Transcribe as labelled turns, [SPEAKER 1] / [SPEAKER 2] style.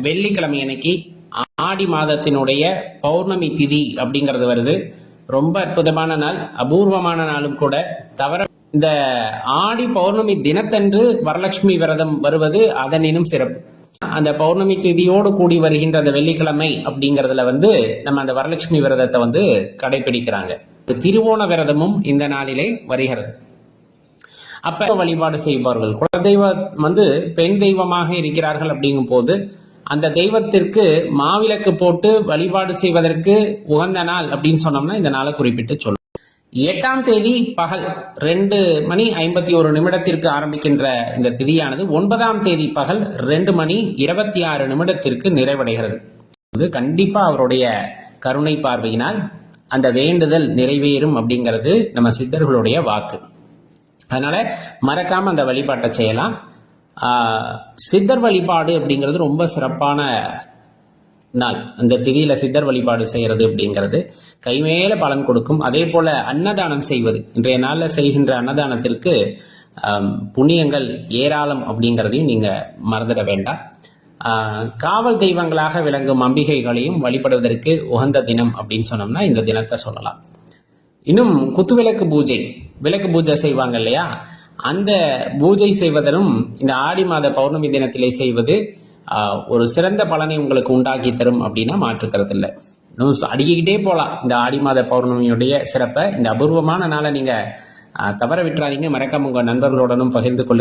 [SPEAKER 1] வெள்ளிக்கிழமை அன்னைக்கு ஆடி மாதத்தினுடைய பௌர்ணமி திதி அப்படிங்கிறது வருது. ரொம்ப அற்புதமான நாள், அபூர்வமான நாளும் கூட. தவிர இந்த ஆடி பௌர்ணமி தினத்தன்று வரலட்சுமி விரதம் வருவது அதனினும் சிறப்பு. அந்த பௌர்ணமி திதியோடு கூடி வருகின்ற அந்த வெள்ளிக்கிழமை அப்படிங்கறதுல நம்ம அந்த வரலட்சுமி விரதத்தை கடைபிடிக்கிறாங்க. திருவோண விரதமும் இந்த நாளிலே வருகிறது. அப்ப வழிபாடு செய்வார்கள். குலதெய்வம் பெண் தெய்வமாக இருக்கிறார்கள் அப்படிங்கும் போது அந்த தெய்வத்திற்கு மாவிளக்கு போட்டு வழிபாடு செய்வதற்கு உகந்த நாள் அப்படின்னு சொன்னோம்னா இந்த நாளை குறிப்பிட்டு சொல்லும். 8ஆம் தேதி பகல் 2:51 ஆரம்பிக்கின்ற இந்த திதியானது 9ஆம் தேதி பகல் 2:26 நிறைவடைகிறது. கண்டிப்பா அவருடைய கருணை பார்வையினால் அந்த வேண்டுதல் நிறைவேறும் அப்படிங்கிறது நம்ம சித்தர்களுடைய வாக்கு. அதனால மறக்காம அந்த வழிபாட்டை செய்யலாம். சித்தர் வழிபாடு அப்படிங்கிறது ரொம்ப சிறப்பான நாள். அந்த திதியில சித்தர் வழிபாடு செய்யறது அப்படிங்கிறது கைமேல பலன் கொடுக்கும். அதே போல அன்னதானம் செய்வது, இன்றைய நாள்ல செய்கின்ற அன்னதானத்திற்கு புண்ணியங்கள் ஏராளம் அப்படிங்கிறதையும் நீங்க மறந்துட வேண்டாம். காவல் தெய்வங்களாக விளங்கும் அம்பிகைகளையும் வழிபடுவதற்கு உகந்த தினம் அப்படின்னு சொன்னோம்னா இந்த தினத்தை சொல்லலாம். இன்னும் குத்துவிளக்கு பூஜை, விளக்கு பூஜை செய்வாங்க இல்லையா, அந்த பூஜை செய்வதனும் இந்த ஆடி மாத பௌர்ணமி தினத்திலே செய்வது ஒரு சிறந்த பலனை உங்களுக்கு உண்டாக்கி தரும் அப்படின்னா மாற்றுக்கிறது இல்லை. அடுக்கிக்கிட்டே போகலாம் இந்த ஆடி மாத பௌர்ணமியுடைய சிறப்பை. இந்த அபூர்வமான நாளை நீங்க தவற விட்டுறாதீங்க. மறக்காம உங்க நண்பர்களுடனும் பகிர்ந்து கொள்ளுங்க.